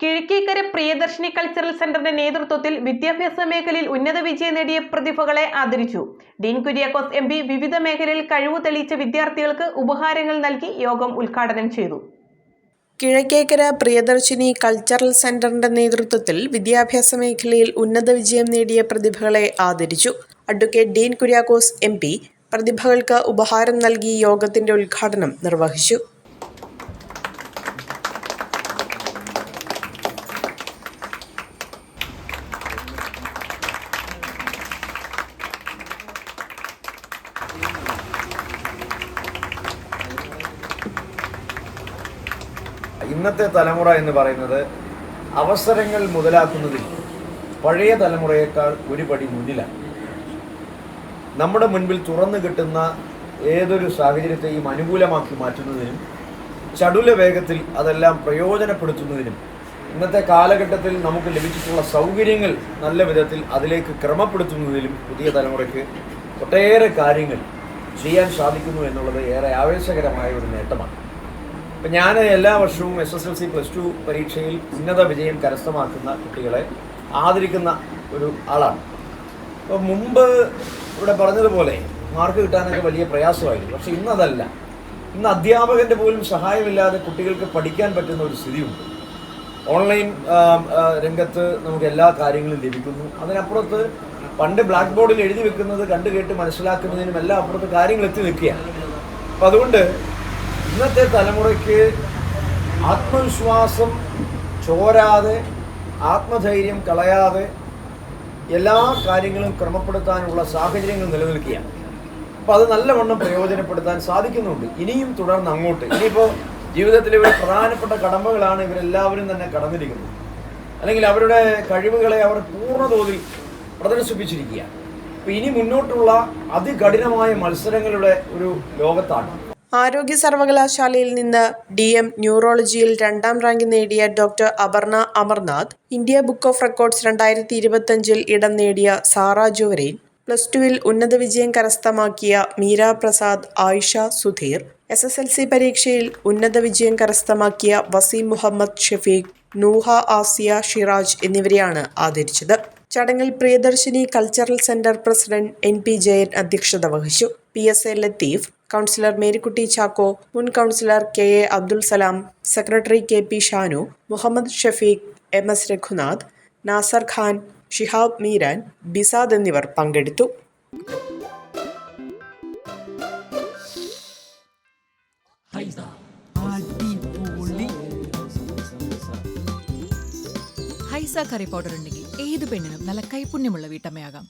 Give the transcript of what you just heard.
Kizhakkekara Priyadarshini cultural സെന്ററിന്റെ നേതൃത്വത്തിൽ വിദ്യാഭ്യാസ മേഖലയിൽ ഉന്നത വിജയം നേടിയ പ്രതിഭകളെ ആദരിച്ചു. ഡീൻ കുര്യാക്കോസ് എം.പി. വിവിധ മേഖലയിൽ കഴിവ് തെളിയിച്ച വിദ്യാർത്ഥികൾക്ക് ഉപഹാരങ്ങൾ നൽകി യോഗം ഉദ്ഘാടനം ചെയ്തു. കിഴക്കേക്കര പ്രിയദർശിനി കൾച്ചറൽ സെന്ററിന്റെ നേതൃത്വത്തിൽ വിദ്യാഭ്യാസ മേഖലയിൽ ഉന്നത വിജയം നേടിയ പ്രതിഭകളെ ആദരിച്ചു. Advocate Dean Kuriakose MP. പ്രതിഭകൾക്ക് ഉപഹാരം നൽകി യോഗത്തിന്റെ ഉദ്ഘാടനം നിർവഹിച്ചു. ഇന്നത്തെ തലമുറ എന്ന് പറയുന്നത് അവസരങ്ങൾ മുതലാക്കുന്നതിൽ പഴയ തലമുറയേക്കാൾ ഒരു പടി മുന്നിലാണ്. നമ്മുടെ മുൻപിൽ തുറന്നു കിട്ടുന്ന ഏതൊരു സാഹചര്യത്തെയും അനുകൂലമാക്കി മാറ്റുന്നതിനും ചടുല വേഗത്തിൽ അതെല്ലാം പ്രയോജനപ്പെടുത്തുന്നതിനും ഇന്നത്തെ കാലഘട്ടത്തിൽ നമുക്ക് ലഭിച്ചിട്ടുള്ള സൗകര്യങ്ങൾ നല്ല വിധത്തിൽ അതിലേക്ക് ക്രമപ്പെടുത്തുന്നതിലും പുതിയ തലമുറയ്ക്ക് ഒട്ടേറെ കാര്യങ്ങൾ ചെയ്യാൻ സാധിക്കുന്നു എന്നുള്ളത് ഏറെ ആവേശകരമായ ഒരു നേട്ടമാണ്. ഇപ്പം ഞാൻ എല്ലാ വർഷവും SSLC +2 പരീക്ഷയിൽ ഉന്നത വിജയം കരസ്ഥമാക്കുന്ന കുട്ടികളെ ആദരിക്കുന്ന ഒരു ആളാണ്. അപ്പോൾ മുമ്പ് ഇവിടെ പറഞ്ഞതുപോലെ മാർക്ക് കിട്ടാനൊക്കെ വലിയ പ്രയാസമായിരുന്നു. പക്ഷേ ഇന്നതല്ല. ഇന്ന് അധ്യാപകൻ്റെ പോലും സഹായമില്ലാതെ കുട്ടികൾക്ക് പഠിക്കാൻ പറ്റുന്ന ഒരു സ്ഥിതിയുണ്ട്. ഓൺലൈൻ രംഗത്ത് നമുക്ക് എല്ലാ കാര്യങ്ങളും ലഭിക്കുന്നു. അതിനപ്പുറത്ത് പണ്ട് ബ്ലാക്ക് ബോർഡിൽ എഴുതി വെക്കുന്നത് കണ്ടു കേട്ട് മനസ്സിലാക്കുന്നതിനും എല്ലാം അപ്പുറത്ത് കാര്യങ്ങൾ എത്തി നിൽക്കുകയാണ്. അപ്പം അതുകൊണ്ട് ഇന്നത്തെ തലമുറയ്ക്ക് ആത്മവിശ്വാസം ചോരാതെ, ആത്മധൈര്യം കളയാതെ എല്ലാ കാര്യങ്ങളും ക്രമപ്പെടുത്താനുള്ള സാഹചര്യങ്ങൾ നിലനിൽക്കുകയാണ്. അപ്പോൾ അത് നല്ലവണ്ണം പ്രയോജനപ്പെടുത്താൻ സാധിക്കുന്നുണ്ട്. ഇനിയും തുടർന്ന് അങ്ങോട്ട് ഇനിയിപ്പോൾ ജീവിതത്തിലെ ഒരു പ്രധാനപ്പെട്ട കടമ്പകളാണ് ഇവരെല്ലാവരും തന്നെ കടന്നിരിക്കുന്നത്. അല്ലെങ്കിൽ അവരുടെ കഴിവുകളെ അവർ പൂർണ്ണതോതിൽ പ്രദർശിപ്പിച്ചിരിക്കുകയാണ്. അപ്പോൾ ഇനി മുന്നോട്ടുള്ള അതികഠിനമായ മത്സരങ്ങളുടെ ഒരു ലോകത്താണ്. ആരോഗ്യ സർവകലാശാലയിൽ നിന്ന് DM ന്യൂറോളജിയിൽ 2ാം റാങ്ക് നേടിയ doctor Aparna Amarnath, India book of records 2025 ഇടം നേടിയ സാറ ജോവരൈൻ, +2 ഉന്നത വിജയം കരസ്ഥമാക്കിയ മീര പ്രസാദ്, ആയിഷ സുധീർ, SSLC പരീക്ഷയിൽ ഉന്നത വിജയം കരസ്ഥമാക്കിയ വസീം മുഹമ്മദ് ഷഫീഖ്, നൂഹ ആസിയ ഷിറാജ് എന്നിവരെയാണ് ആദരിച്ചത്. ചടങ്ങിൽ Priyadarshini cultural centre president NP Jayan അധ്യക്ഷത വഹിച്ചു. PSA ലത്തീഫ്, കൗൺസിലർ മേരിക്കുട്ടി ചാക്കോ, മുൻ councillor KA Abdul Salam, secretary KP Shanu, Muhammad Shafeeq, MS Raghunath, Nasar Khan, Shihab Meeran, Bisad എന്നിവർ പങ്കെടുത്തു. ഹൈസ കറി പൗഡർ ഉണ്ടെങ്കിൽ ഏത് പെണ്ണിനും നല്ല കൈപുണ്യമുള്ള വീട്ടമ്മയാകാം.